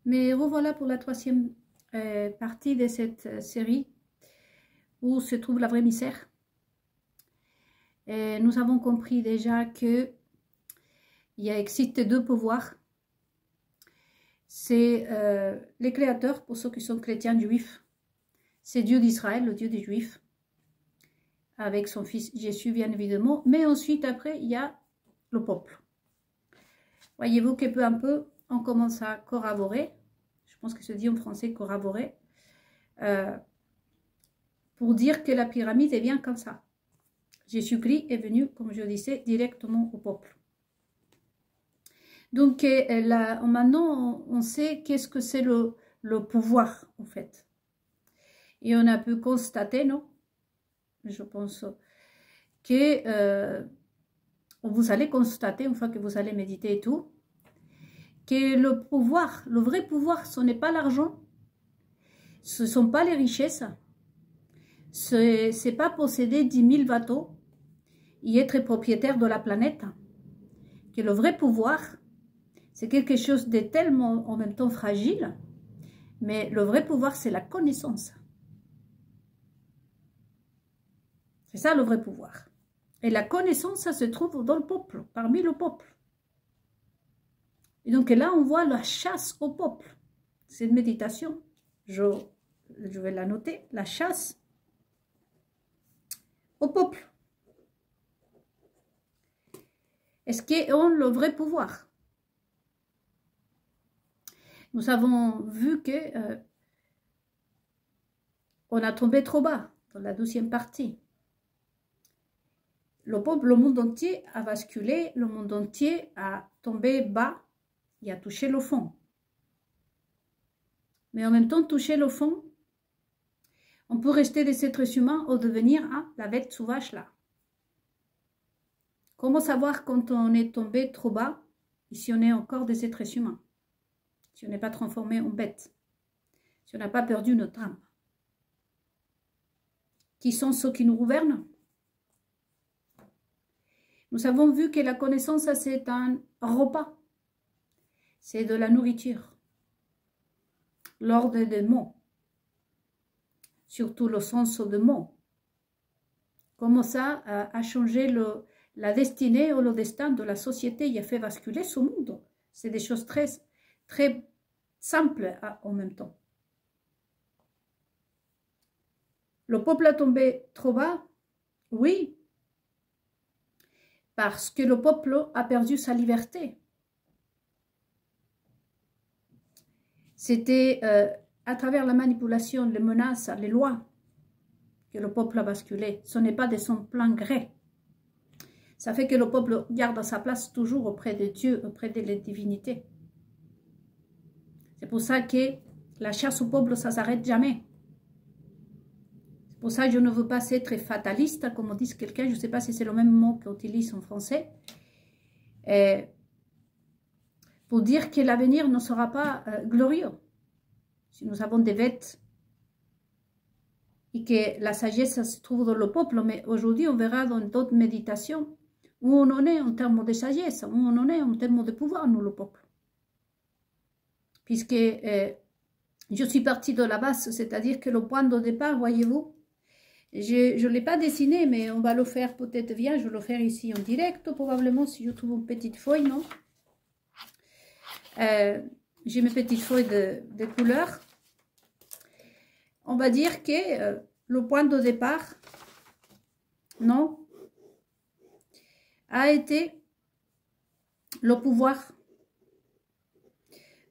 Mais revoilà pour la troisième partie de cette série où se trouve la vraie misère. Et nous avons compris déjà que il existe deux pouvoirs. C'est les créateurs, pour ceux qui sont chrétiens juifs. C'est Dieu d'Israël, le Dieu des Juifs, avec son fils Jésus, bien évidemment. Mais ensuite, après, il y a le peuple. Voyez-vous que peu à peu, on commence à corroborer. Je pense que se dit en français corroborer. Pour dire que la pyramide est bien comme ça. Jésus-Christ est venu, comme je disais, directement au peuple. Donc là, maintenant, on sait qu'est-ce que c'est le pouvoir, en fait. Et on a pu constater, non? Je pense que vous allez constater, une fois que vous allez méditer et tout, que le pouvoir, le vrai pouvoir, ce n'est pas l'argent, ce ne sont pas les richesses, ce n'est pas posséder 10 000 bateaux et être propriétaire de la planète. Que le vrai pouvoir, c'est quelque chose de tellement en même temps fragile, mais le vrai pouvoir, c'est la connaissance. C'est ça le vrai pouvoir. Et la connaissance, ça se trouve dans le peuple, parmi le peuple. Et donc là, on voit la chasse au peuple. C'est une méditation. Je vais la noter. La chasse au peuple. Est-ce qu'ils ont le vrai pouvoir? Nous avons vu que on a tombé trop bas dans la 12e partie. Le peuple, le monde entier a basculé, le monde entier a tombé bas et a touché le fond. Mais en même temps, toucher le fond, on peut rester des êtres humains ou devenir la bête sauvage là. Comment savoir quand on est tombé trop bas et si on est encore des êtres humains? Si on n'est pas transformé en bête? Si on n'a pas perdu notre âme? Qui sont ceux qui nous gouvernent? Nous avons vu que la connaissance, c'est un repas. C'est de la nourriture. L'ordre des mots. Surtout le sens de mots. Comment ça a changé la destinée ou le destin de la société et a fait basculer ce monde. C'est des choses très, très simples en même temps. Le peuple a tombé trop bas? Oui. Parce que le peuple a perdu sa liberté. C'était à travers la manipulation, les menaces, les lois, que le peuple a basculé. Ce n'est pas de son plein gré. Ça fait que le peuple garde sa place toujours auprès de Dieu, auprès de la divinité. C'est pour ça que la chasse au peuple, ça ne s'arrête jamais. C'est pour ça que je ne veux pas être fataliste, comme dit quelqu'un, je ne sais pas si c'est le même mot qu'on utilise en français, pour dire que l'avenir ne sera pas glorieux. Si nous avons des bêtes et que la sagesse se trouve dans le peuple, mais aujourd'hui on verra dans d'autres méditations où on en est en termes de sagesse, où on en est en termes de pouvoir, nous, le peuple. Puisque je suis partie de la base, c'est-à-dire que le point de départ, voyez-vous, je ne l'ai pas dessiné, mais on va le faire peut-être bien, je vais le faire ici en direct, probablement, si je trouve une petite feuille, non? J'ai mes petites feuilles de couleurs. On va dire que le point de départ, non, a été le pouvoir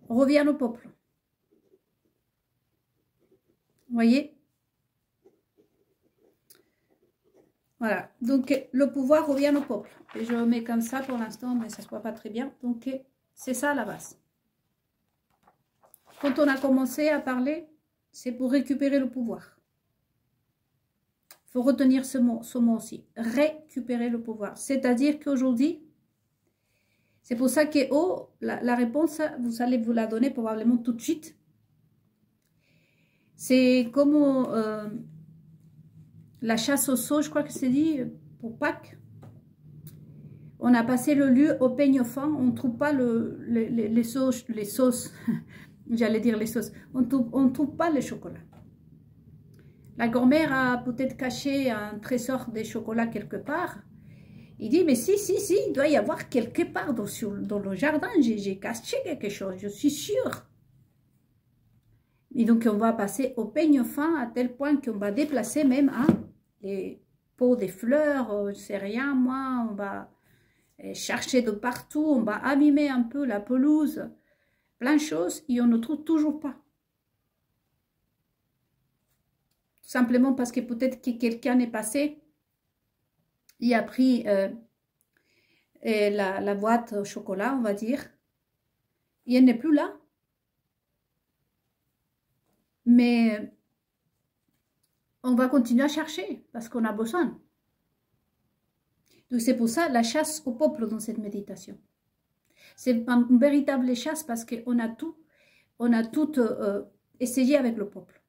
revient au peuple. Vous voyez? Voilà. Donc, le pouvoir revient au peuple. Et je le mets comme ça pour l'instant, mais ça ne se voit pas très bien. Donc, c'est ça la base. Quand on a commencé à parler, c'est pour récupérer le pouvoir. Il faut retenir ce mot aussi. Récupérer le pouvoir. C'est-à-dire qu'aujourd'hui, c'est pour ça que la réponse, vous allez vous la donner probablement tout de suite. C'est comme la chasse aux sauts, je crois que c'est dit, pour Pâques. On a passé le lieu au peigne fin, on ne trouve pas les sauces j'allais dire les sauces. On ne trouve pas le chocolat. La grand-mère a peut-être caché un trésor de chocolat quelque part. Il dit, mais si, il doit y avoir quelque part dans le jardin. J'ai caché quelque chose, je suis sûre. Et donc, on va passer au peigne fin à tel point qu'on va déplacer même les pots de fleurs, je sais rien, moi, on va chercher de partout, on va abîmer un peu la pelouse, plein de choses, et on ne trouve toujours pas. Tout simplement parce que peut-être que quelqu'un est passé, il a pris la boîte au chocolat, on va dire, et elle n'est plus là. Mais on va continuer à chercher parce qu'on a besoin. Donc c'est pour ça la chasse au peuple dans cette méditation. C'est une véritable chasse parce qu'on a tout essayé avec le peuple.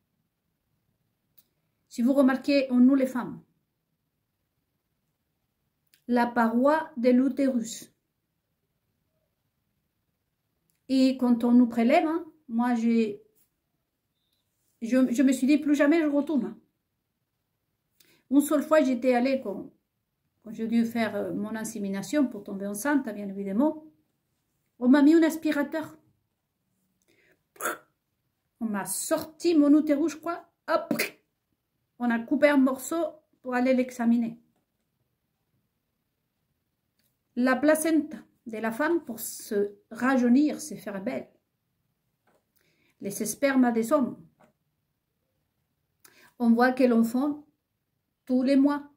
Si vous remarquez, en nous les femmes, la paroi de l'utérus. Et quand on nous prélève, moi je me suis dit plus jamais je retourne. Une seule fois j'étais allée quand j'ai dû faire mon insémination pour tomber enceinte, bien évidemment. On m'a mis un aspirateur. On m'a sorti mon utérus, je crois. Hop, on a coupé un morceau pour aller l'examiner. La placenta de la femme pour se rajeunir, se faire belle. Les spermes des hommes. On voit que l'enfant, tous les mois,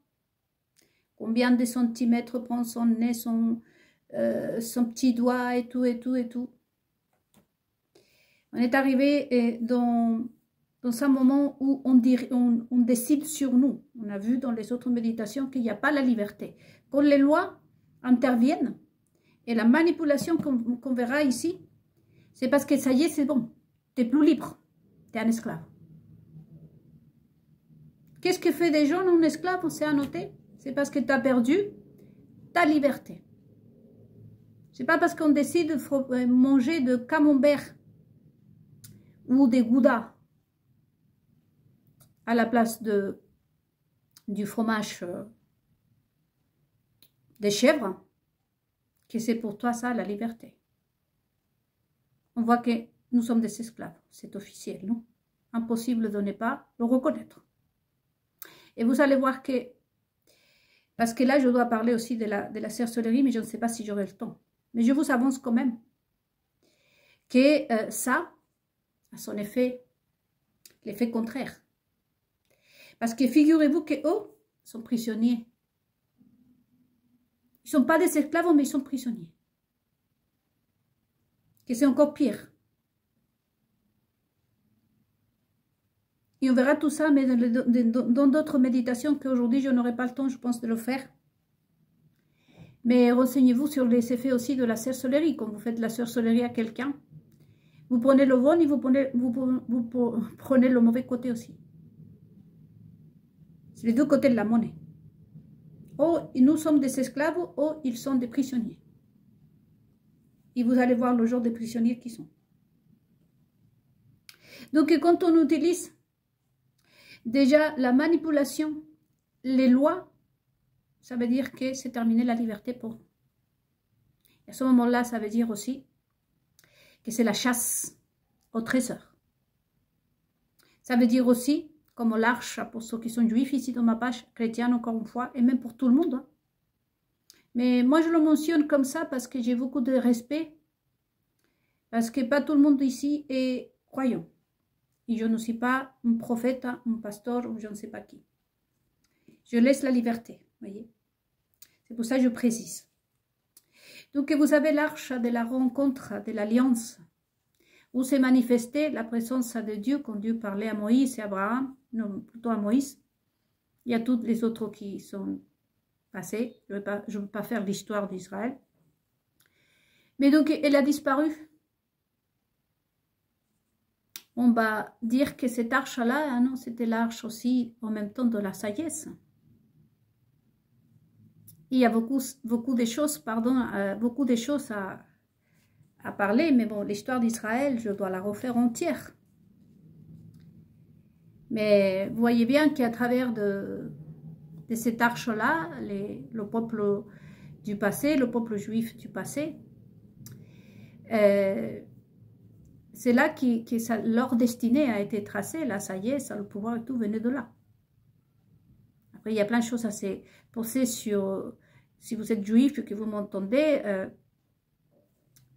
combien de centimètres prend son nez, son petit doigt et tout, et tout, et tout. On est arrivé dans un moment où on décide sur nous. On a vu dans les autres méditations qu'il n'y a pas la liberté. Quand les lois interviennent, et la manipulation qu'on verra ici, c'est parce que ça y est, c'est bon. Tu n'es plus libre. Tu es un esclave. Qu'est-ce que fait des gens non esclaves? On s'est annoté. C'est parce que tu as perdu ta liberté. C'est pas parce qu'on décide de manger de camembert ou des goudas à la place du fromage des chèvres que c'est pour toi ça la liberté. On voit que nous sommes des esclaves, c'est officiel, non? Impossible de ne pas le reconnaître. Et vous allez voir que, parce que là je dois parler aussi de la sorcellerie, mais je ne sais pas si j'aurai le temps. Mais je vous avance quand même que ça a son effet, l'effet contraire. Parce que figurez-vous qu'eux sont prisonniers. Ils ne sont pas des esclaves, mais ils sont prisonniers. Que c'est encore pire. Et on verra tout ça, mais dans d'autres méditations qu'aujourd'hui, je n'aurai pas le temps, je pense, de le faire. Mais renseignez-vous sur les effets aussi de la sorcellerie. Quand vous faites de la sorcellerie à quelqu'un, vous prenez le bon et vous prenez le mauvais côté aussi. C'est les deux côtés de la monnaie. Oh, nous sommes des esclaves, oh, ils sont des prisonniers. Et vous allez voir le genre de prisonniers qui sont. Donc, quand on utilise déjà la manipulation, les lois, ça veut dire que c'est terminé la liberté pour nous. Et à ce moment-là, ça veut dire aussi que c'est la chasse au trésor. Ça veut dire aussi, comme l'arche, pour ceux qui sont juifs ici dans ma page chrétienne, encore une fois, et même pour tout le monde. Hein. Mais moi, je le mentionne comme ça parce que j'ai beaucoup de respect, parce que pas tout le monde ici est croyant. Et je ne suis pas un prophète, un pasteur ou je ne sais pas qui. Je laisse la liberté, voyez. C'est pour ça que je précise. Donc, vous avez l'arche de la rencontre, de l'alliance, où s'est manifestée la présence de Dieu, quand Dieu parlait à Moïse et à Abraham, non, plutôt à Moïse. Il y a toutes les autres qui sont passés. Je ne veux pas faire l'histoire d'Israël. Mais donc, elle a disparu. On va dire que cette arche-là, non, c'était l'arche aussi en même temps de la sagesse. Il y a beaucoup de choses, beaucoup de choses à à parler, mais bon, l'histoire d'Israël, je dois la refaire entière. Mais vous voyez bien qu'à travers de cette arche-là, le peuple du passé, le peuple juif du passé, c'est là que leur destinée a été tracée. Là, ça y est, ça, le pouvoir et tout venait de là. Après, il y a plein de choses à se penser sur, si vous êtes juif et que vous m'entendez,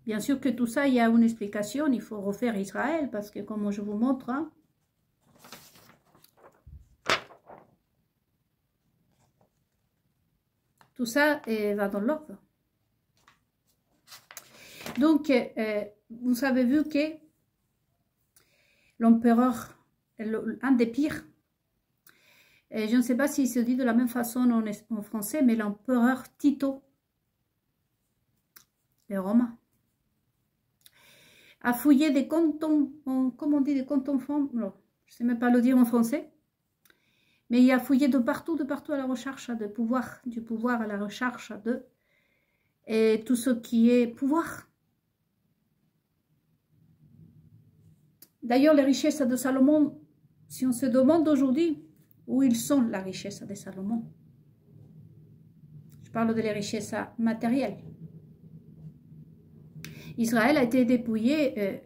bien sûr que tout ça, il y a une explication, il faut refaire Israël, parce que comme je vous montre, hein, tout ça va dans l'ordre. Donc, vous avez vu que l'empereur, un des pires, et je ne sais pas s'il se dit de la même façon en français, mais l'empereur Tito, les Romains, a fouillé des cantons, comment on dit, des cantons, non, je ne sais même pas le dire en français, mais il a fouillé de partout à la recherche de pouvoir, du pouvoir à la recherche de, et tout ce qui est pouvoir. D'ailleurs, les richesses de Salomon, si on se demande aujourd'hui où ils sont, la richesse de Salomon. Je parle de les richesses matérielles. Israël a été dépouillé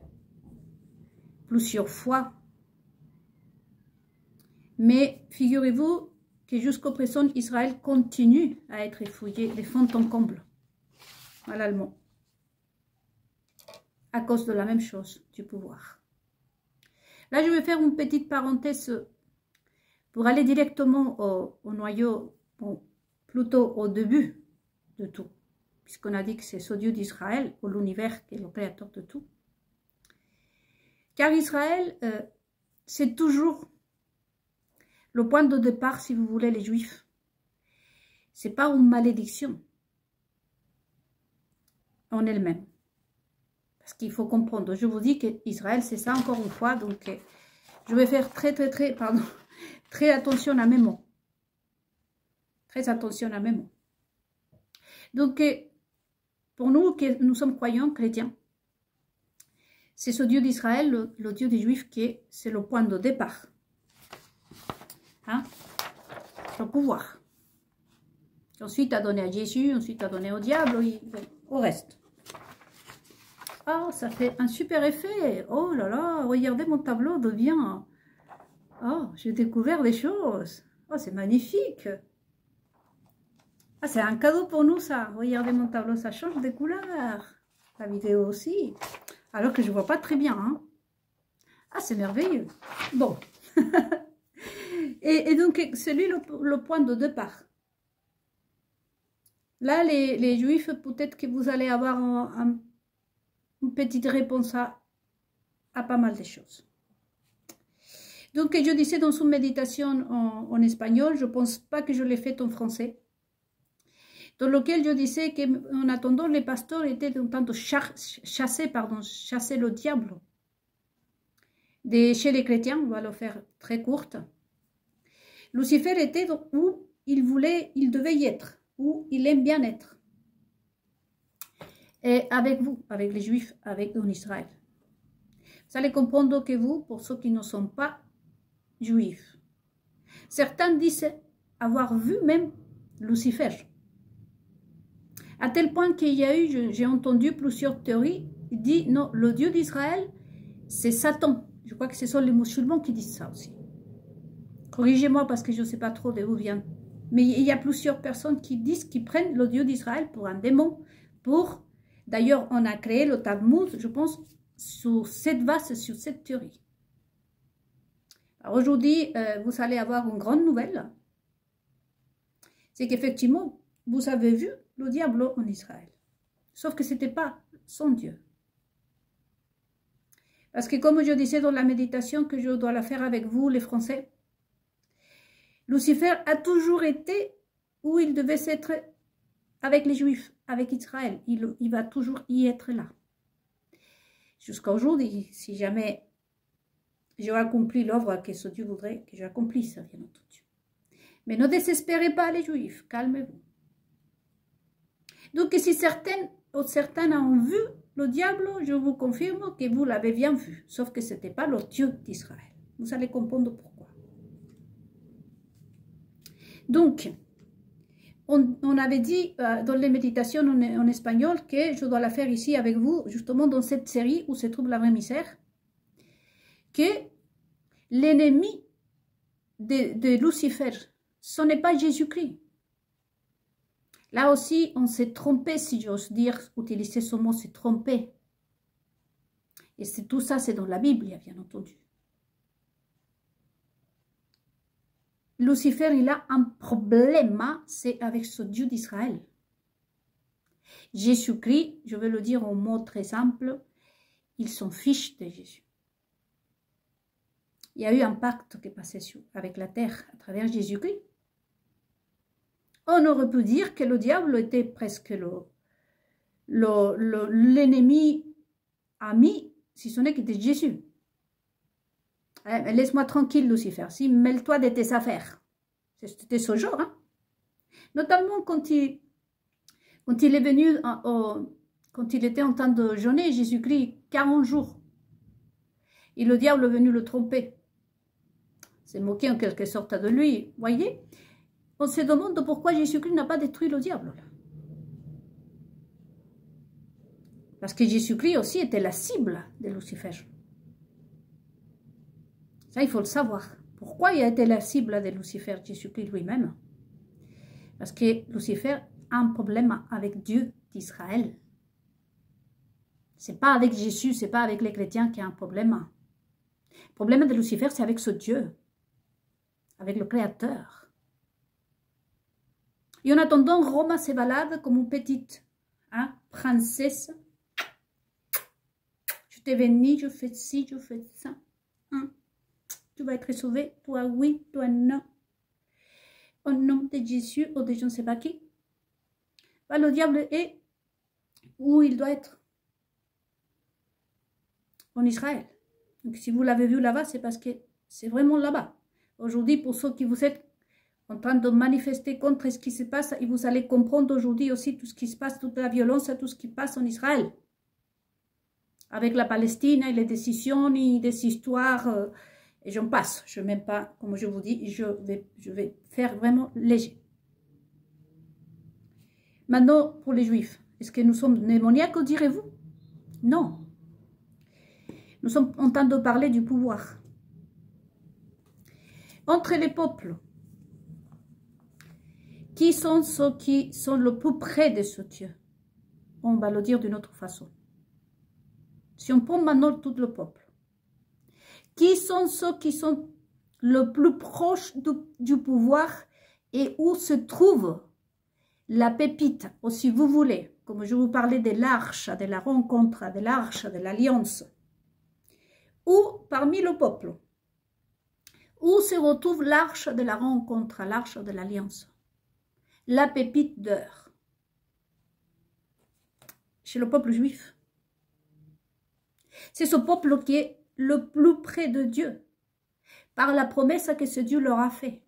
plusieurs fois. Mais figurez-vous que jusqu'au présent, Israël continue à être fouillé de fond en comble à l'allemand. À cause de la même chose, du pouvoir. Là, je vais faire une petite parenthèse pour aller directement au noyau, bon, plutôt au début de tout, puisqu'on a dit que c'est ce Dieu d'Israël, ou l'univers qui est le créateur de tout. Car Israël, c'est toujours le point de départ, si vous voulez, les Juifs. Ce n'est pas une malédiction en elle-même. Parce qu'il faut comprendre, je vous dis qu'Israël, c'est ça encore une fois, donc je vais faire très attention à mes mots. Très attention à mes mots. Donc, pour nous, nous sommes croyants, chrétiens, c'est ce Dieu d'Israël, le Dieu des Juifs, c'est le point de départ. Hein? Le pouvoir. Ensuite, a donné à Jésus, ensuite a donné au diable, au reste. Ah, ça fait un super effet. Oh là là, regardez mon tableau devient... Oh, j'ai découvert des choses. Oh, c'est magnifique. Ah, c'est un cadeau pour nous, ça. Regardez mon tableau, ça change de couleur. La vidéo aussi. Alors que je ne vois pas très bien. Hein. Ah, c'est merveilleux. Bon. et donc, c'est lui le point de départ. Là, les Juifs, peut-être que vous allez avoir une petite réponse à pas mal de choses. Donc, je disais dans une méditation en espagnol, je ne pense pas que je l'ai faite en français, dans lequel je disais qu'en attendant, les pasteurs étaient en train de chasser le diable. Chez les chrétiens, on va le faire très courte. Lucifer était où il devait y être, où il aime bien être. Et avec vous, avec les Juifs, en Israël. Vous allez comprendre que vous, pour ceux qui ne sont pas Juifs, certains disent avoir vu même Lucifer. À tel point qu'il y a eu, j'ai entendu plusieurs théories, il dit non, le Dieu d'Israël, c'est Satan. Je crois que ce sont les musulmans qui disent ça aussi. Corrigez-moi parce que je ne sais pas trop d'où vient. Mais il y a plusieurs personnes qui disent qu'ils prennent le Dieu d'Israël pour un démon. D'ailleurs, on a créé le Talmud, je pense, sur cette base, sur cette théorie. Aujourd'hui, vous allez avoir une grande nouvelle. C'est qu'effectivement, vous avez vu le diable en Israël. Sauf que ce n'était pas son Dieu. Parce que comme je disais dans la méditation que je dois la faire avec vous, les Français, Lucifer a toujours été où il devait être avec les Juifs, avec Israël. Il va toujours y être là. Jusqu'à aujourd'hui, si jamais j'aurai accompli l'œuvre que ce Dieu voudrait que j'accomplisse, bien entendu. Mais ne désespérez pas les Juifs, calmez-vous. Donc si certains ont vu le diable, je vous confirme que vous l'avez bien vu, sauf que ce n'était pas le Dieu d'Israël. Vous allez comprendre pourquoi. Donc, on avait dit dans les méditations en espagnol que je dois la faire ici avec vous, justement dans cette série où se trouve la vraie misère, que l'ennemi de Lucifer, ce n'est pas Jésus-Christ. Là aussi, on s'est trompé, si j'ose dire, utiliser ce mot, c'est trompé. Et tout ça, c'est dans la Bible, bien entendu. Lucifer, il a un problème, c'est avec ce Dieu d'Israël. Jésus-Christ, je vais le dire en mots très simples, ils s'en fichent de Jésus. Il y a eu un pacte qui est passé avec la terre à travers Jésus-Christ. On aurait pu dire que le diable était presque l'ennemi ami, si ce n'est que de Jésus. Laisse-moi tranquille, Lucifer. Si, mêle-toi de tes affaires. C'était ce genre. Hein? Notamment quand il est venu, quand il était en train de jeûner, Jésus-Christ, 40 jours. Et le diable est venu le tromper. C'est moqué en quelque sorte de lui. Voyez, on se demande pourquoi Jésus-Christ n'a pas détruit le diable. Là. Parce que Jésus-Christ aussi était la cible de Lucifer. Ça, il faut le savoir. Pourquoi il a été la cible de Lucifer, Jésus-Christ lui-même? Parce que Lucifer a un problème avec Dieu d'Israël. Ce n'est pas avec Jésus, ce n'est pas avec les chrétiens qu'il y a un problème. Le problème de Lucifer, c'est avec ce Dieu, avec le Créateur. Et en attendant, Roma se balade comme une petite princesse. Je t'ai béni, je fais ci, je fais ça. Tu vas être sauvé, toi oui, toi non. Au nom de Jésus ou de je ne sais pas qui. Bah, le diable est où il doit être. En Israël. Donc si vous l'avez vu là-bas, c'est parce que c'est vraiment là-bas. Aujourd'hui, pour ceux qui vous êtes en train de manifester contre ce qui se passe, et vous allez comprendre aujourd'hui aussi tout ce qui se passe, toute la violence, tout ce qui passe en Israël. Avec la Palestine et les décisions et des histoires... et j'en passe, je ne m'aime pas, comme je vous dis, je vais faire vraiment léger. Maintenant, pour les Juifs, est-ce que nous sommes démoniaques, direz-vous? Non. Nous sommes en train de parler du pouvoir. Entre les peuples, qui sont ceux qui sont le plus près de ce Dieu? On va le dire d'une autre façon. Si on prend maintenant tout le peuple, qui sont ceux qui sont le plus proches du pouvoir et où se trouve la pépite, ou si vous voulez, comme je vous parlais de l'arche, de la rencontre, de l'arche, de l'alliance, ou parmi le peuple, où se retrouve l'arche de la rencontre, l'arche de l'alliance, la pépite d'or, chez le peuple juif. C'est ce peuple qui est le plus près de Dieu, par la promesse que ce Dieu leur a fait.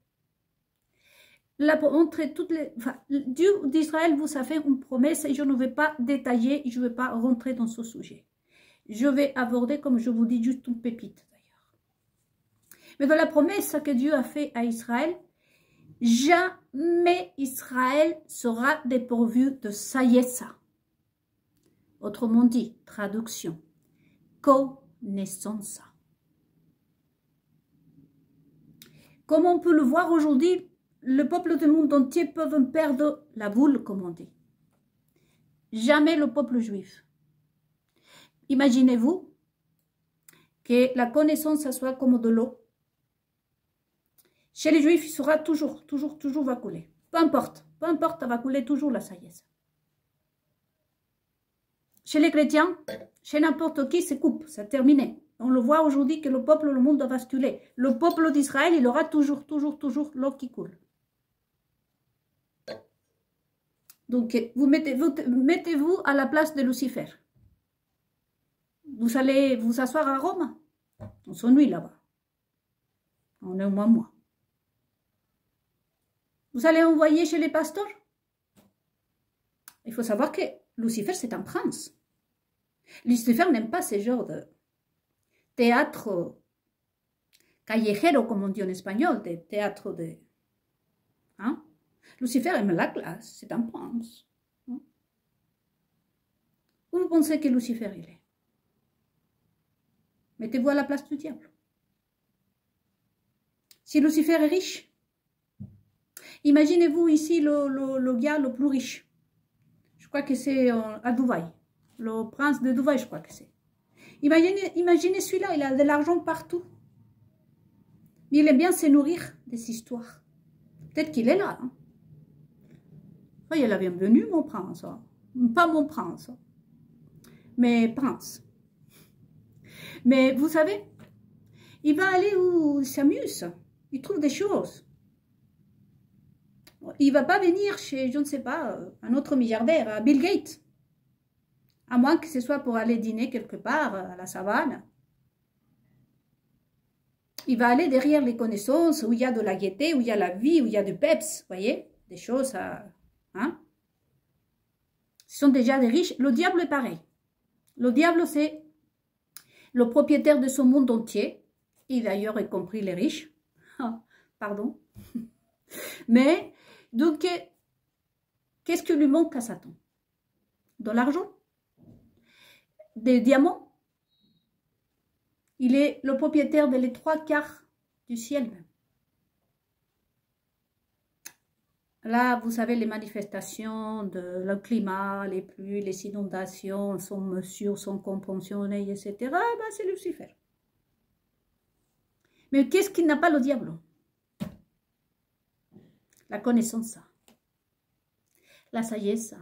Dieu d'Israël vous a fait une promesse et je ne vais pas détailler, je ne vais pas rentrer dans ce sujet. Je vais aborder, comme je vous dis, juste une pépite d'ailleurs. Mais dans la promesse que Dieu a fait à Israël, jamais Israël sera dépourvu de sagesse. Autrement dit, traduction, connaissance. Comme on peut le voir aujourd'hui, le peuple du monde entier peut perdre la boule, comme on dit. Jamais le peuple juif. Imaginez-vous que la connaissance soit comme de l'eau. Chez les juifs, il sera toujours va couler. Peu importe, va couler toujours la sagesse. Chez les chrétiens, chez n'importe qui, c'est coupe, c'est terminé. On le voit aujourd'hui que le peuple, le monde a basculé. Le peuple d'Israël, il aura toujours l'eau qui coule. Donc, mettez-vous à la place de Lucifer. Vous allez vous asseoir à Rome. On s'ennuie là-bas. On est au mois. Vous allez envoyer chez les pasteurs. Il faut savoir que Lucifer, c'est un prince. Lucifer n'aime pas ce genre de théâtre callejero, comme on dit en espagnol, des théâtres de... Hein? Lucifer aime la classe, c'est un prince. Hein? Où vous pensez que Lucifer il est? Mettez-vous à la place du diable. Si Lucifer est riche, imaginez-vous ici le gars le plus riche. Je crois que c'est à Dubaï. Le prince de Dubaï, je crois que c'est. Imaginez celui-là, il a de l'argent partout. Il aime bien se nourrir des histoires. Peut-être qu'il est là. Hein. Soyez la bienvenue, mon prince. Hein. Pas mon prince, mais prince. Mais vous savez, il va aller où il s'amuse. Il trouve des choses. Il ne va pas venir chez, je ne sais pas, un autre milliardaire, à Bill Gates. À moins que ce soit pour aller dîner quelque part à la savane. Il va aller derrière les connaissances où il y a de la gaieté, où il y a la vie, où il y a du peps. Vous voyez, des choses à... Hein? Ce sont déjà des riches. Le diable est pareil. Le diable, c'est le propriétaire de son monde entier. Et d'ailleurs, y compris les riches. Ah, pardon. Mais, donc, qu'est-ce qui lui manque à Satan? De l'argent? Des diamants? Il est le propriétaire des 3/4 du ciel. Là, vous savez, les manifestations de le climat, les pluies, les inondations sont mesures, sont compensées, etc. Ben, c'est Lucifer. Mais qu'est-ce qu'il n'a pas le diable? La connaissance, la sagesse.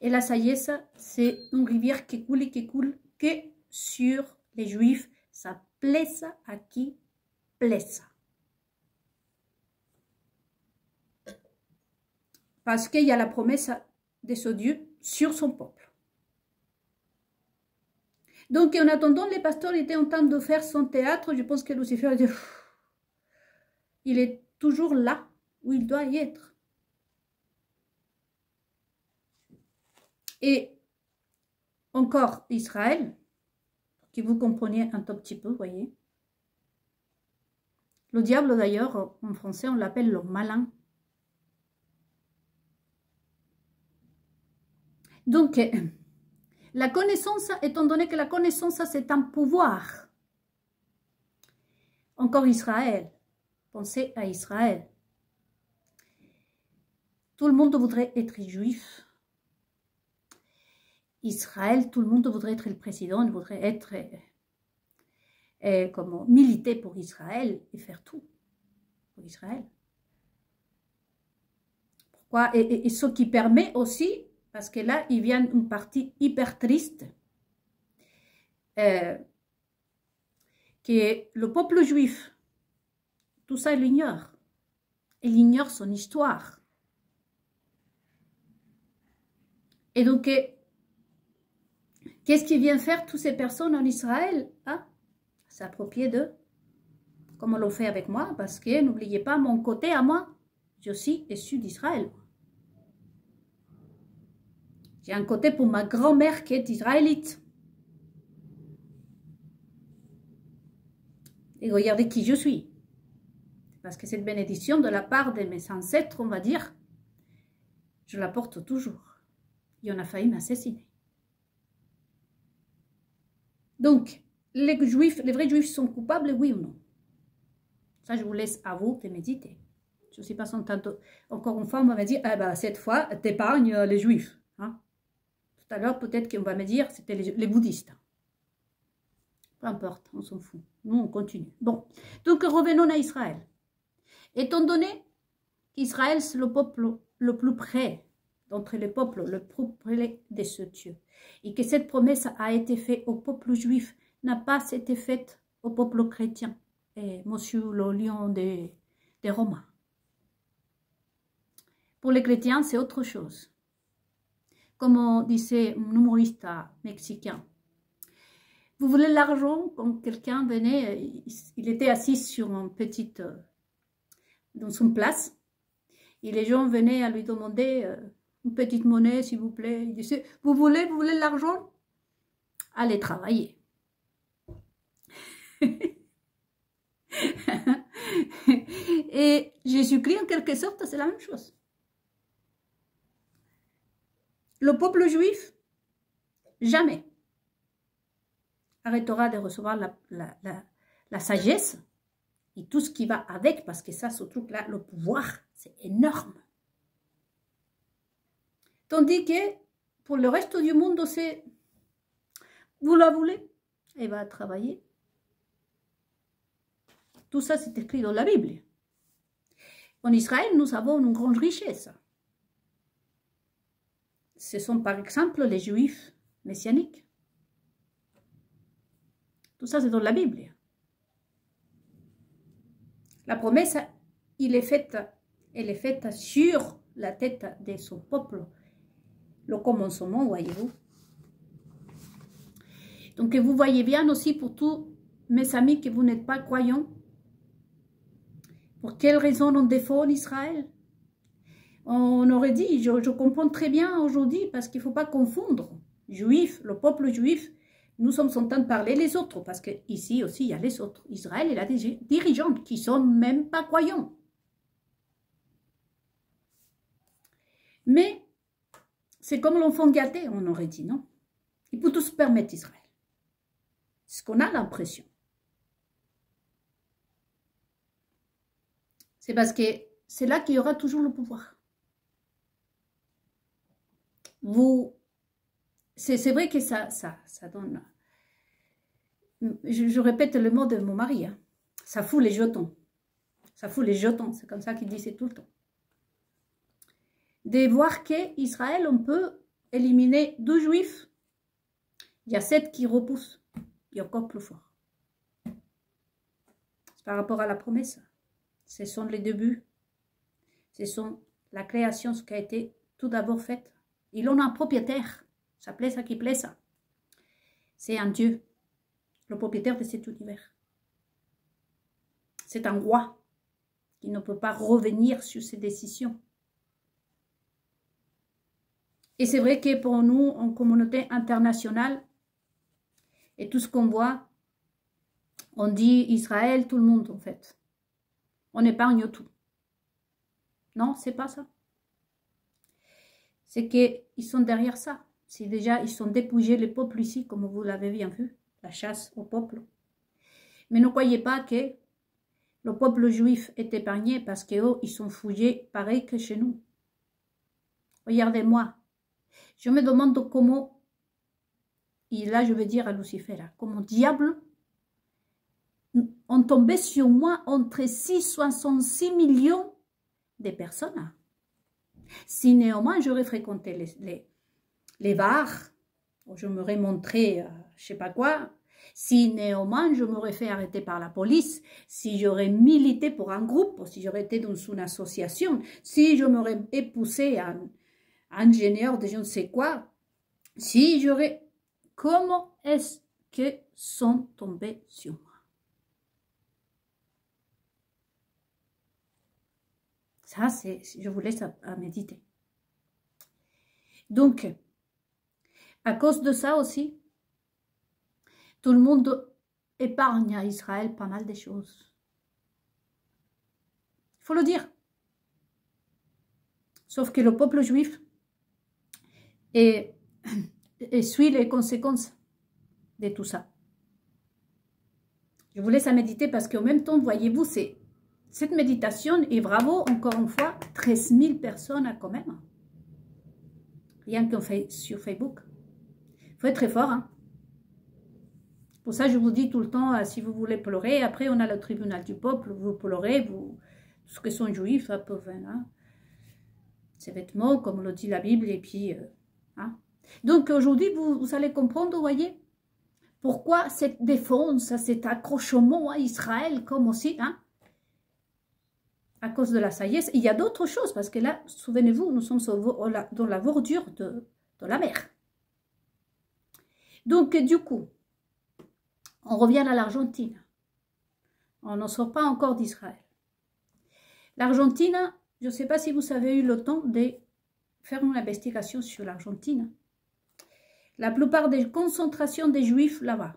Et la sagesse, c'est une rivière qui coule que sur les Juifs. Ça plaise à qui plaise. Parce qu'il y a la promesse de ce Dieu sur son peuple. Donc, en attendant, les pasteurs étaient en train de faire son théâtre. Je pense que Lucifer était... Il est toujours là où il doit y être. Et encore Israël, que vous compreniez un tout petit peu, vous voyez. Le diable, d'ailleurs, en français, on l'appelle le malin. Donc, la connaissance, étant donné que la connaissance, c'est un pouvoir. Encore Israël. Pensez à Israël. Tout le monde voudrait être juif. Israël, tout le monde voudrait être le président, voudrait être comme militer pour Israël et faire tout pour Israël. Pourquoi? Et ce qui permet aussi, parce que là, il vient une partie hyper triste, que le peuple juif, tout ça, il l'ignore. Il ignore son histoire. Et donc, qu'est-ce qui vient faire toutes ces personnes en Israël? Hein? S'approprier d'eux, comme on l'a fait avec moi, parce que n'oubliez pas mon côté à moi. Je suis issu d'Israël. J'ai un côté pour ma grand-mère qui est israélite. Et regardez qui je suis. Parce que cette bénédiction de la part de mes ancêtres, on va dire, je la porte toujours. Et on a failli m'assassiner. Donc, les vrais juifs sont coupables, oui ou non? Ça, je vous laisse à vous de méditer. Je ne sais pas si encore une fois, on va me dire, ah ben, cette fois, t'épargnes les juifs. Hein? Tout à l'heure, peut-être qu'on va me dire, c'était les bouddhistes. Peu importe, on s'en fout. Nous, on continue. Bon, donc revenons à Israël. Étant donné qu'Israël, c'est le peuple le plus près, d'entre les peuples, le plus près de ce Dieu, et que cette promesse a été faite au peuple juif, n'a pas été faite au peuple chrétien, et monsieur le lion des Romains. Pour les chrétiens, c'est autre chose. Comme on disait un humoriste mexicain, vous voulez l'argent? Quand quelqu'un venait, il était assis sur une petite, dans une place, et les gens venaient à lui demander une petite monnaie, s'il vous plaît. Il disait, vous voulez l'argent? aller travailler. Et Jésus-Christ, en quelque sorte, c'est la même chose. Le peuple juif, jamais arrêtera de recevoir la sagesse et tout ce qui va avec, parce que ça, ce truc-là, le pouvoir, c'est énorme. Tandis que pour le reste du monde, c'est, vous la voulez, elle va travailler. Tout ça, c'est écrit dans la Bible. En Israël, nous avons une grande richesse. Ce sont par exemple les Juifs messianiques. Tout ça, c'est dans la Bible. La promesse, elle est faite sur la tête de son peuple. Le commencement, voyez-vous. Donc, vous voyez bien aussi pour tous mes amis que vous n'êtes pas croyants. Pour quelle raison on défaut en Israël? On aurait dit, je comprends très bien aujourd'hui, parce qu'il ne faut pas confondre. Juifs, le peuple juif, nous sommes en train de parler les autres, parce qu'ici aussi, il y a les autres. Israël, il a des dirigeants qui ne sont même pas croyants. Mais, c'est comme l'enfant gâté, on aurait dit, non? Il peut tout se permettre, Israël. C'est ce qu'on a l'impression. C'est parce que c'est là qu'il y aura toujours le pouvoir. C'est vrai que ça donne... Je répète le mot de mon mari. Hein. Ça fout les jetons. Ça fout les jetons. C'est comme ça qu'il disait tout le temps. De voir qu'Israël, on peut éliminer 2 juifs. Il y a 7 qui repoussent. Il y a encore plus fort. Par rapport à la promesse. Ce sont les débuts. Ce sont la création, ce qui a été tout d'abord faite. Il en a un propriétaire. Ça plaît, ça qui plaît, ça. C'est un Dieu. Le propriétaire de cet univers. C'est un roi qui ne peut pas revenir sur ses décisions. Et c'est vrai que pour nous, en communauté internationale, et tout ce qu'on voit, on dit Israël, tout le monde en fait. On épargne tout. Non, c'est pas ça. C'est qu'ils sont derrière ça. C'est déjà, ils sont dépouillés les peuples ici, comme vous l'avez bien vu, la chasse au peuple. Mais ne croyez pas que le peuple juif est épargné parce qu'eux, ils sont fouillés pareil que chez nous. Regardez-moi. Je me demande comment, et là je vais dire à Lucifer, comment diable on tombait sur moi entre 66 millions de personnes. Si néanmoins j'aurais fréquenté les bars, je m'aurais montré, je sais pas quoi, si néanmoins je m'aurais fait arrêter par la police, si j'aurais milité pour un groupe, si j'aurais été dans une association, si je m'aurais épousé un ingénieur de je ne sais quoi, si j'aurais... Comment est-ce que sont tombés sur moi? Ça, je vous laisse à méditer. Donc, à cause de ça aussi, tout le monde épargne à Israël pas mal de choses. Il faut le dire. Sauf que le peuple juif suit les conséquences de tout ça. Je vous laisse à méditer parce qu'en même temps, voyez-vous, cette méditation, et bravo, encore une fois, 13 000 personnes quand même. Rien qu'on fait sur Facebook. Il faut être très fort. Hein. Pour ça, je vous dis tout le temps, si vous voulez pleurer, après on a le tribunal du peuple, vous pleurez, vous, tous ceux qui sont juifs, peuvent, hein, ces vêtements, comme le dit la Bible, et puis... hein. Donc aujourd'hui, vous allez comprendre, vous voyez, pourquoi cette défense, cet accrochement à Israël, comme aussi, hein, à cause de la sagesse. Il y a d'autres choses, parce que là, souvenez-vous, nous sommes dans la bordure de la mer. Donc, du coup, on revient à l'Argentine. On n'en sort pas encore d'Israël. L'Argentine, je ne sais pas si vous avez eu le temps de faire une investigation sur l'Argentine. La plupart des concentrations des juifs là-bas.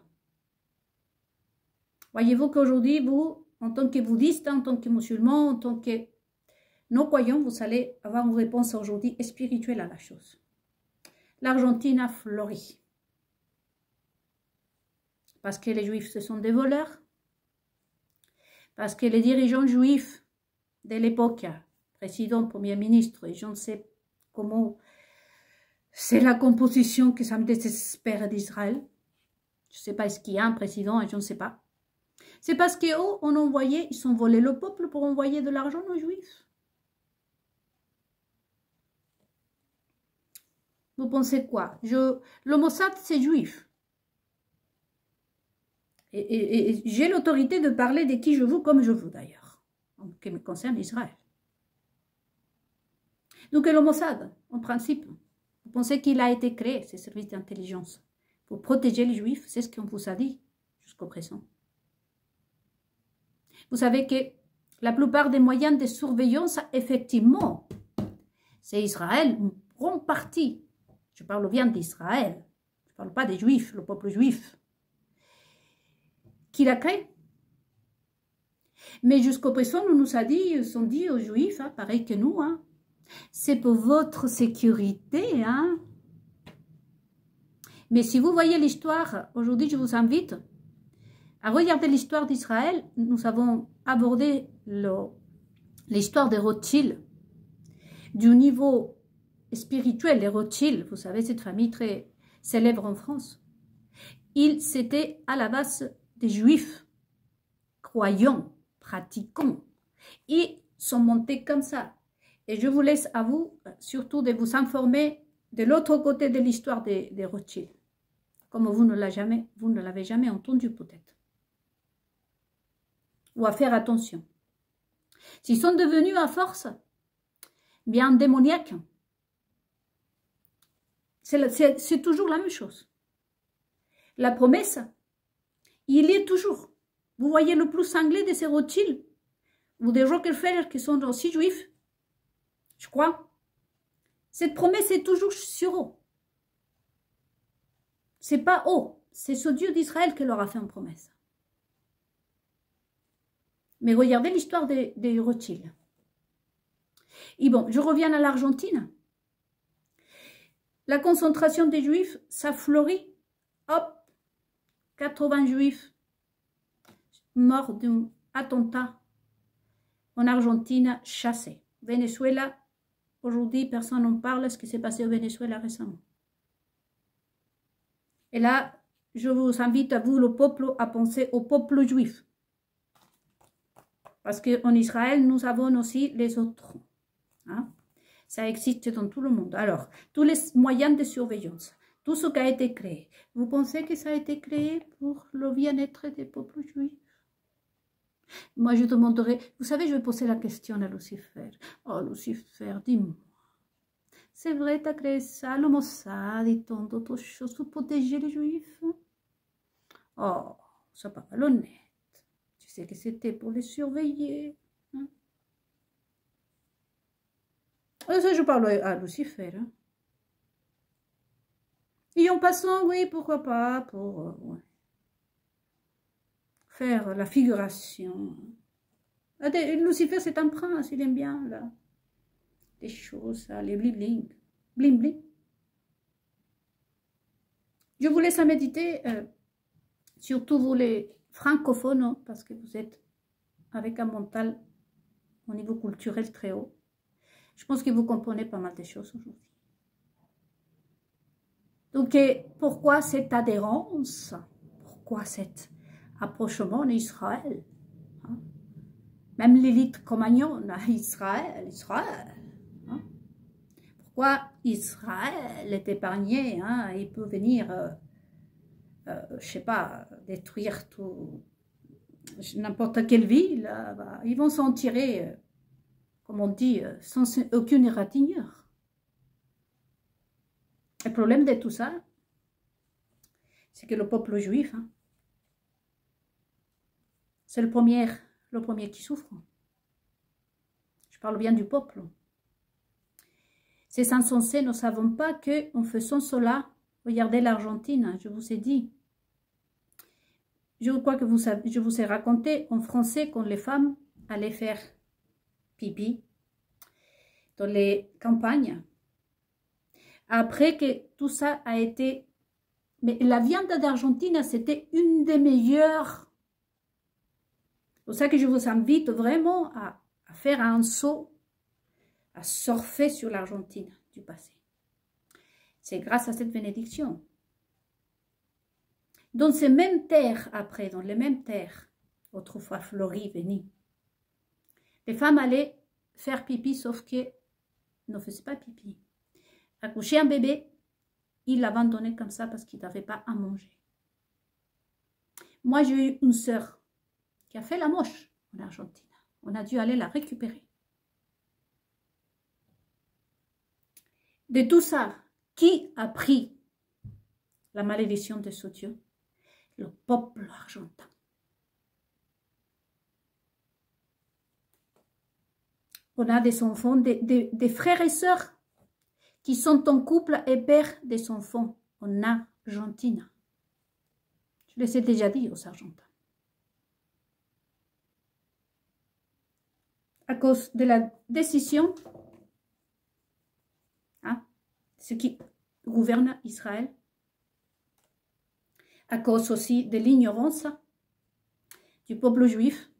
Voyez-vous qu'aujourd'hui, vous, en tant que bouddhiste, en tant que musulman, en tant que non-croyant, vous allez avoir une réponse aujourd'hui spirituelle à la chose. L'Argentine a fleuri. Parce que les juifs, ce sont des voleurs. Parce que les dirigeants juifs de l'époque, président, premier ministre, et je ne sais comment, c'est la composition que ça me désespère d'Israël. Je ne sais pas ce qu'il y a un président, et je ne sais pas. C'est parce qu'eux, on envoyait, ils ont volé le peuple pour envoyer de l'argent aux juifs. Vous pensez quoi? Le Mossad, c'est juif. Et j'ai l'autorité de parler de qui je veux, comme je veux d'ailleurs, en ce qui me concerne Israël. Donc le Mossad, en principe, vous pensez qu'il a été créé, ces services d'intelligence, pour protéger les juifs, c'est ce qu'on vous a dit jusqu'au présent. Vous savez que la plupart des moyens de surveillance, effectivement, c'est Israël, une grande partie. Je parle bien d'Israël, je ne parle pas des juifs, le peuple juif, qui l'a créé. Mais jusqu'au présent, on nous a dit, sont dit aux juifs, hein, pareil que nous, hein, c'est pour votre sécurité. Hein. Mais si vous voyez l'histoire, aujourd'hui je vous invite à regarder l'histoire d'Israël. Nous avons abordé l'histoire des Rothschild, du niveau spirituel, les Rothschild, vous savez, cette famille très célèbre en France. Ils étaient à la base des juifs, croyants, pratiquants. Ils sont montés comme ça. Et je vous laisse à vous, surtout, de vous informer de l'autre côté de l'histoire des Rothschild. Comme vous ne l'avez jamais entendu peut-être. Ou à faire attention. S'ils sont devenus à force bien démoniaques, c'est toujours la même chose. La promesse, il est toujours. Vous voyez le plus cinglé de ces Rothschild, ou des Rockefeller qui sont aussi juifs, je crois. Cette promesse est toujours sur eux. C'est pas eux, c'est ce Dieu d'Israël qui leur a fait une promesse. Mais regardez l'histoire des Rothschild. Et bon, je reviens à l'Argentine. La concentration des juifs, ça fleurit. Hop, 80 juifs morts d'un attentat en Argentine, chassés. Venezuela, aujourd'hui, personne n'en parle de ce qui s'est passé au Venezuela récemment. Et là, je vous invite à vous, le peuple, à penser au peuple juif. Parce qu'en Israël, nous avons aussi les autres. Hein? Ça existe dans tout le monde. Alors, tous les moyens de surveillance, tout ce qui a été créé, vous pensez que ça a été créé pour le bien-être des peuples juifs? Moi, je demanderai, vous savez, je vais poser la question à Lucifer. Oh, Lucifer, dis-moi, c'est vrai, tu as créé ça, le Mossad et tant d'autres choses pour protéger les juifs? Oh, c'est pas malhonnête. Tu sais que c'était pour les surveiller. Hein? Ça, je parle à Lucifer. Hein? Et en passant, oui, pourquoi pas, pour ouais, faire la figuration. Lucifer, c'est un prince, il aime bien là, les choses, ça, les bling-bling. Bling-bling. Je vous laisse à méditer, surtout vous les francophones, hein, parce que vous êtes avec un mental au niveau culturel très haut. Je pense que vous comprenez pas mal de choses aujourd'hui. Donc, pourquoi cette adhérence? Pourquoi cet approchement en Israël? Hein? Même l'élite cromagnonne à Israël. Hein? Pourquoi Israël est épargné? Hein? Il peut venir, je ne sais pas, détruire tout, n'importe quelle ville. Bah, ils vont s'en tirer, comme on dit, sans aucune égratignure. Le problème de tout ça, c'est que le peuple juif, hein, c'est le premier qui souffre. Je parle bien du peuple. Ces insensés ne savent pas qu'en faisant cela, Regardez l'Argentine, je vous ai dit. Je crois que je vous ai raconté en français quand les femmes allaient faire pipi dans les campagnes. Après que tout ça a été... Mais la viande d'Argentine, c'était une des meilleures. C'est pour ça que je vous invite vraiment à faire un saut, à surfer sur l'Argentine du passé. C'est grâce à cette bénédiction. Dans ces mêmes terres, après, dans les mêmes terres, autrefois fleuries, bénies, les femmes allaient faire pipi, sauf qu'elles ne faisaient pas pipi. Accoucher un bébé, ils l'abandonnaient comme ça parce qu'ils n'avaient pas à manger. Moi, j'ai eu une sœur qui a fait la moche en Argentine. On a dû aller la récupérer. De tout ça, qui a pris la malédiction de ce Dieu? Le peuple argentin. On a des enfants, des frères et sœurs qui sont en couple et père des enfants en Argentine. Je les ai déjà dit aux Argentins. À cause de la décision, ce qui gouverne Israël, à cause aussi de l'ignorance du peuple juif,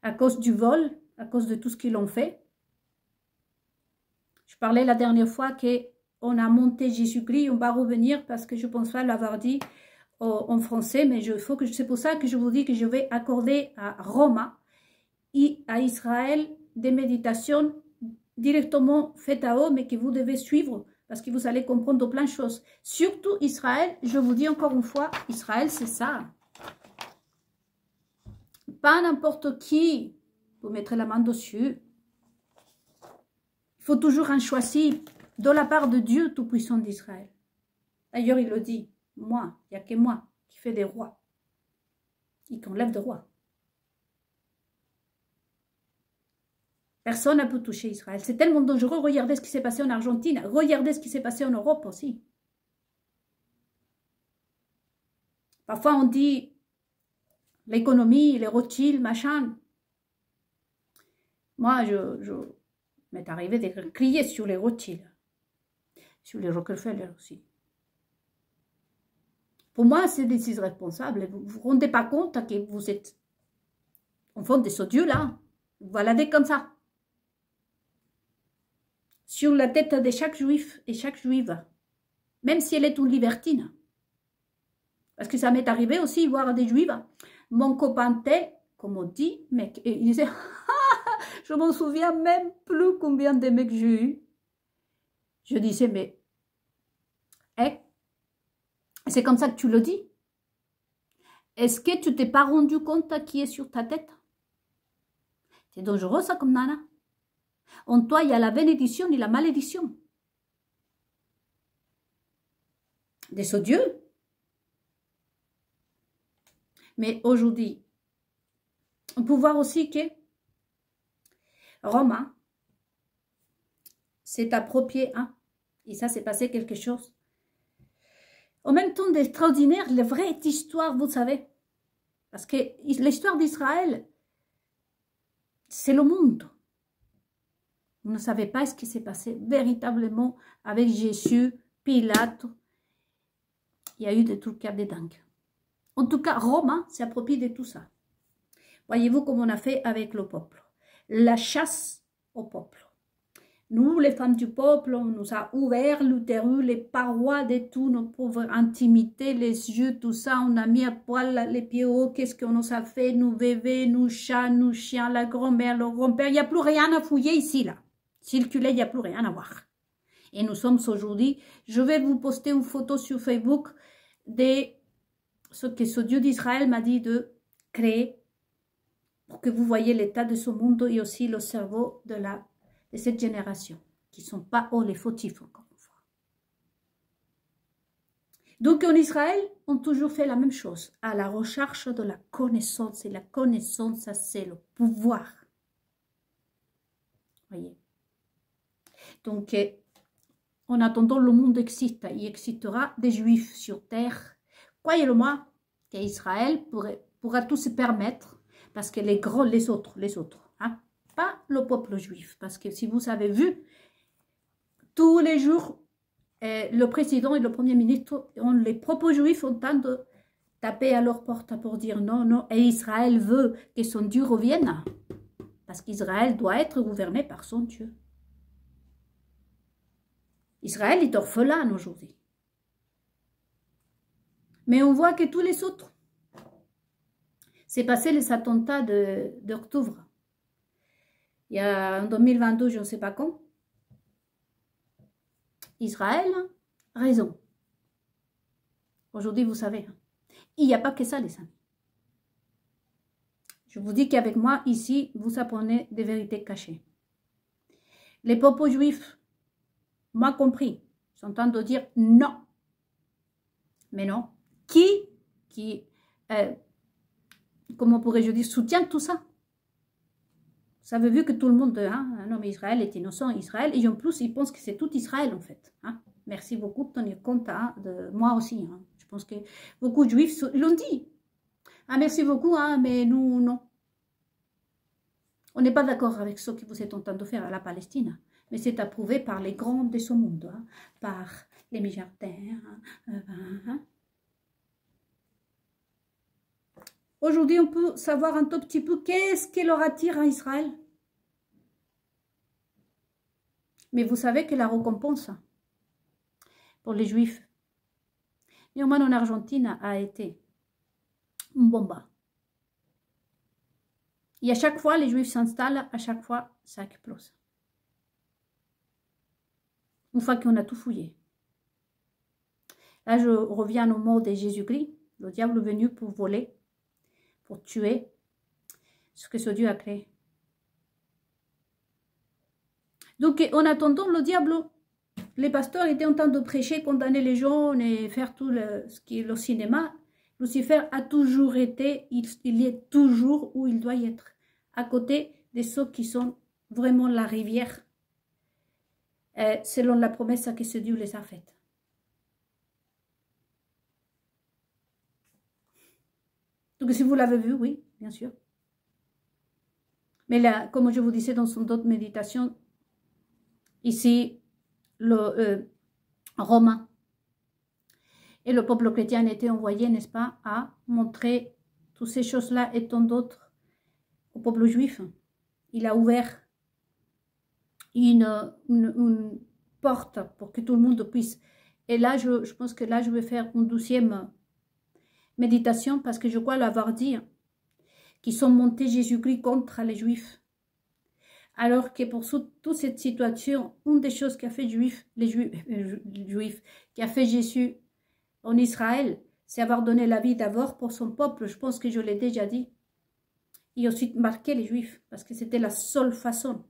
à cause du vol, à cause de tout ce qu'ils ont fait. Je parlais la dernière fois qu'on a monté Jésus-Christ, on va revenir parce que je ne pense pas l'avoir dit en français, mais c'est pour ça que je vous dis que je vais accorder à Rome et à Israël des méditations directement faites à eux, mais que vous devez suivre parce que vous allez comprendre plein de choses. Surtout Israël, je vous dis encore une fois, Israël c'est ça. Pas n'importe qui, vous mettrez la main dessus. Il faut toujours un choisi de la part de Dieu Tout-Puissant d'Israël. D'ailleurs, il le dit, moi, il n'y a que moi qui fais des rois et qui enlève des rois. Personne n'a pu toucher Israël. C'est tellement dangereux. Regardez ce qui s'est passé en Argentine. Regardez ce qui s'est passé en Europe aussi. Parfois, on dit l'économie, les Rothschild, machin. Moi, je m'est arrivé de crier sur les Rothschild. Sur les Rockefeller aussi. Pour moi, c'est des irresponsables. Vous ne vous rendez pas compte que vous êtes enfant de ce Dieu-là. Vous baladez comme ça. Sur la tête de chaque juif et chaque juive. Même si elle est une libertine. Parce que ça m'est arrivé aussi voir des juifs. Mon copain tel, comme on dit, mec, et il disait, je m'en souviens même plus combien de mecs j'ai eu. Je disais, mais, c'est comme ça que tu le dis. Est-ce que tu t'es pas rendu compte qui est sur ta tête? C'est dangereux ça comme nana. En toi, il y a la bénédiction et la malédiction. De ce Dieu. Mais aujourd'hui, on peut voir aussi que Rome s'est approprié, et ça s'est passé quelque chose. En même temps d'extraordinaire, la vraie histoire, vous savez, parce que l'histoire d'Israël, c'est le monde. Vous ne savez pas ce qui s'est passé véritablement avec Jésus, Pilate. Il y a eu des trucs de dingue. En tout cas, Rome s'est approprié de tout ça. Voyez-vous comme on a fait avec le peuple. La chasse au peuple. Nous, les femmes du peuple, on nous a ouvert l'utérus, les parois de tout, nos pauvres intimités, les yeux, tout ça. On a mis à poil les pieds hauts. Qu'est-ce qu'on nous a fait? Nous bébés, nous chats, nous chiens, la grand-mère, le grand-père. Il n'y a plus rien à fouiller ici, là. Circuler, il n'y a plus rien à voir. Et nous sommes aujourd'hui, je vais vous poster une photo sur Facebook de ce que ce Dieu d'Israël m'a dit de créer pour que vous voyez l'état de ce monde et aussi le cerveau de cette génération, qui ne sont pas les fautifs, encore une fois. Donc en Israël, on a toujours fait la même chose, à la recherche de la connaissance. Et la connaissance, ça c'est le pouvoir. Voyez. Donc, en attendant, le monde existe. Il existera des Juifs sur terre. Croyez-le-moi, qu'Israël pourra tout se permettre, parce que les gros, les autres, hein, pas le peuple juif. Parce que si vous avez vu, tous les jours, le président et le premier ministre, les propres juifs ont tant de taper à leur porte pour dire non, non. Et Israël veut que son Dieu revienne. Parce qu'Israël doit être gouverné par son Dieu. Israël est orphelin aujourd'hui. Mais on voit que tous les autres, c'est passé les attentats d'octobre. Il y a en 2022, je ne sais pas quand, Israël a raison. Aujourd'hui, vous savez, il n'y a pas que ça, les amis. Je vous dis qu'avec moi, ici, vous apprenez des vérités cachées. Les peuples juifs, moi compris, sont en train de dire non. Mais non. Qui comment pourrais-je dire, soutient tout ça? Vous avez vu que tout le monde, hein, non mais Israël est innocent, Israël, et en plus, ils pensent que c'est tout Israël en fait. Hein. Merci beaucoup de tenir compte hein, de moi aussi. Hein. Je pense que beaucoup de juifs l'ont dit. Ah, merci beaucoup, hein, mais nous, non. On n'est pas d'accord avec ce que vous êtes en train de faire à la Palestine. Mais c'est approuvé par les grands de ce monde, hein, par les milliardaires. Hein. Aujourd'hui, on peut savoir un tout petit peu qu'est-ce qui leur attire à Israël. Mais vous savez que la récompense pour les Juifs, néanmoins en Argentine, a été une bombe. Et à chaque fois, les Juifs s'installent, à chaque fois, ça explose. Une fois qu'on a tout fouillé. Là, je reviens au mot de Jésus-Christ. Le diable est venu pour voler, pour tuer ce que ce Dieu a créé. Donc, en attendant, le diable, les pasteurs étaient en train de prêcher, condamner les gens et faire tout ce qui est le cinéma. Lucifer a toujours été, il est toujours où il doit être, à côté de ceux qui sont vraiment la rivière, selon la promesse que ce Dieu les a faite. Donc, si vous l'avez vu, oui, bien sûr. Mais là, comme je vous disais dans son autre méditation, ici, le Romain et le peuple chrétien étaient envoyés, n'est-ce pas, à montrer toutes ces choses-là et tant d'autres au peuple juif. Il a ouvert une porte pour que tout le monde puisse. Et là, je pense que là, je vais faire une 12e méditation parce que je crois l'avoir dit, qu'ils sont montés Jésus-Christ contre les Juifs. Alors que pour toute cette situation, une des choses qu'a fait les Juifs, qui a fait Jésus en Israël, c'est avoir donné la vie d'abord pour son peuple. Je pense que je l'ai déjà dit. Et ensuite marquer les Juifs, parce que c'était la seule façon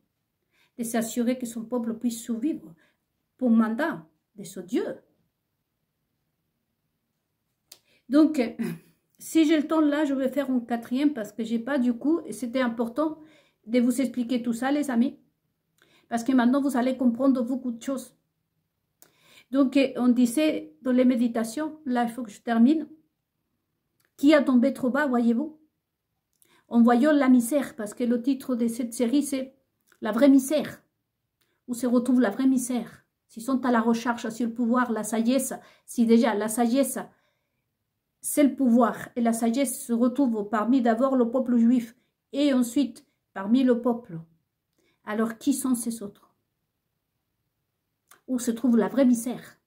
de s'assurer que son peuple puisse survivre pour mandat de ce Dieu. Donc, si j'ai le temps là, je vais faire un 4e parce que j'ai pas du coup, et c'était important de vous expliquer tout ça, les amis, parce que maintenant vous allez comprendre beaucoup de choses. Donc, on disait dans les méditations, là il faut que je termine, qui a tombé trop bas, voyez-vous, en voyant la misère, parce que le titre de cette série c'est la vraie misère, où se retrouve la vraie misère. S'ils sont à la recherche sur le pouvoir, la sagesse, si déjà la sagesse c'est le pouvoir et la sagesse se retrouve parmi d'abord le peuple juif et ensuite parmi le peuple. Alors qui sont ces autres? Où se trouve la vraie misère?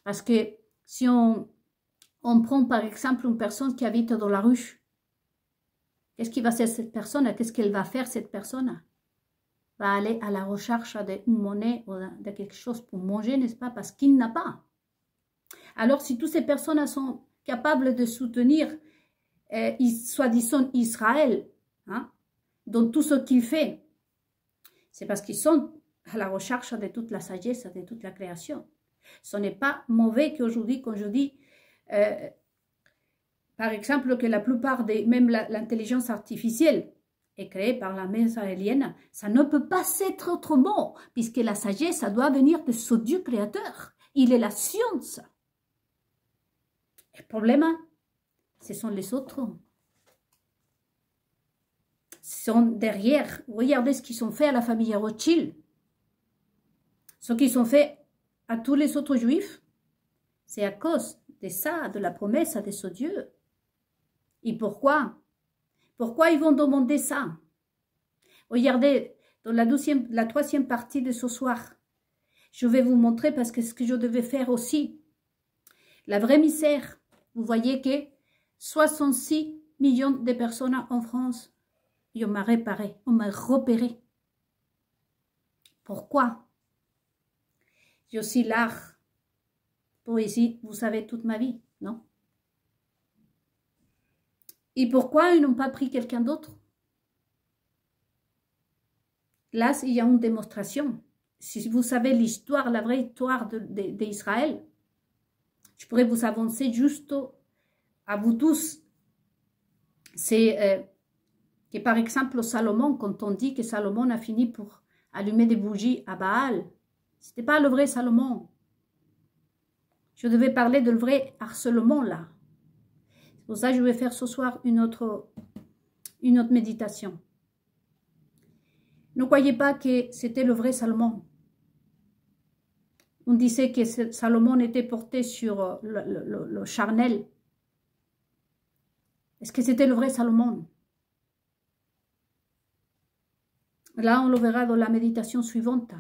Parce que si on prend par exemple une personne qui habite dans la rue, qu'est-ce qui va faire cette personne? Qu'est-ce qu'elle va faire cette personne? Va aller à la recherche d'une monnaie ou de quelque chose pour manger, n'est-ce pas? Parce qu'il n'a pas. Alors, si toutes ces personnes sont capables de soutenir, soi-disant, Israël, hein, dans tout ce qu'il fait, c'est parce qu'ils sont à la recherche de toute la sagesse, de toute la création. Ce n'est pas mauvais qu'aujourd'hui, quand je dis, par exemple, que la plupart même l'intelligence artificielle est créé par la mère israélienne, ça ne peut pas être autrement, puisque la sagesse, ça doit venir de ce Dieu créateur. Il est la science. Le problème, ce sont les autres. Ils sont derrière. Regardez ce qu'ils ont fait à la famille Rothschild. Ce qu'ils ont fait à tous les autres juifs, c'est à cause de ça, de la promesse de ce Dieu. Et pourquoi? Pourquoi ils vont demander ça? Regardez, dans la troisième partie de ce soir, je vais vous montrer parce que ce que je devais faire aussi. La vraie misère, vous voyez que 66 millions de personnes en France, on m'a réparé, on m'a repéré. Pourquoi? J'ai aussi l'art, poésie, vous savez, toute ma vie, non? Et pourquoi ils n'ont pas pris quelqu'un d'autre? Là, il y a une démonstration. Si vous savez l'histoire, la vraie histoire d'Israël, je pourrais vous avancer juste à vous tous. C'est que par exemple, Salomon, quand on dit que Salomon a fini pour allumer des bougies à Baal, ce n'était pas le vrai Salomon. Je devais parler de le vrai harcèlement là. C'est pour ça que je vais faire ce soir une autre méditation. Ne croyez pas que c'était le vrai Salomon. On disait que Salomon était porté sur le charnel. Est-ce que c'était le vrai Salomon? Là, on le verra dans la méditation suivante.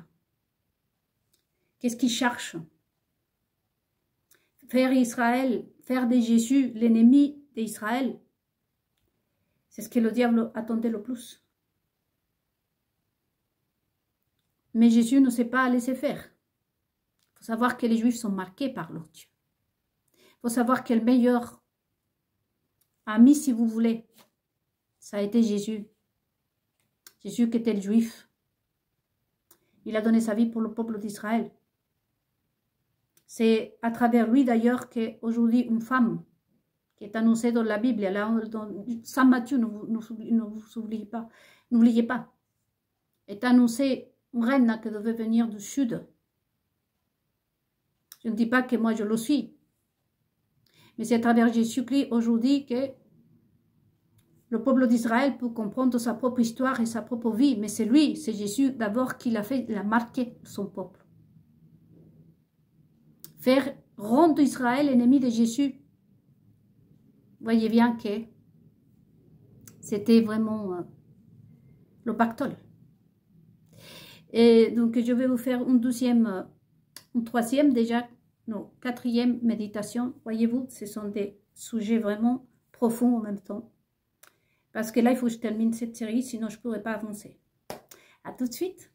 Qu'est-ce qu'il cherche? Faire Israël, faire de Jésus l'ennemi d'Israël. C'est ce que le diable attendait le plus. Mais Jésus ne sait pas laisser faire. Il faut savoir que les Juifs sont marqués par leur Dieu. Il faut savoir que le meilleur ami, si vous voulez, ça a été Jésus. Jésus qui était le Juif. Il a donné sa vie pour le peuple d'Israël. C'est à travers lui d'ailleurs qu'aujourd'hui une femme qui est annoncée dans la Bible, là, dans Saint Matthieu, n'oubliez pas, est annoncée une reine qui devait venir du sud. Je ne dis pas que moi je le suis, mais c'est à travers Jésus-Christ aujourd'hui que le peuple d'Israël peut comprendre sa propre histoire et sa propre vie, mais c'est lui, c'est Jésus d'abord qui l'a fait, il a marqué son peuple. Faire rendre Israël ennemi de Jésus. Vous voyez bien que c'était vraiment le pactole. Et donc je vais vous faire une troisième déjà, non, quatrième méditation. Voyez-vous, ce sont des sujets vraiment profonds en même temps. Parce que là, il faut que je termine cette série, sinon je ne pourrais pas avancer. À tout de suite.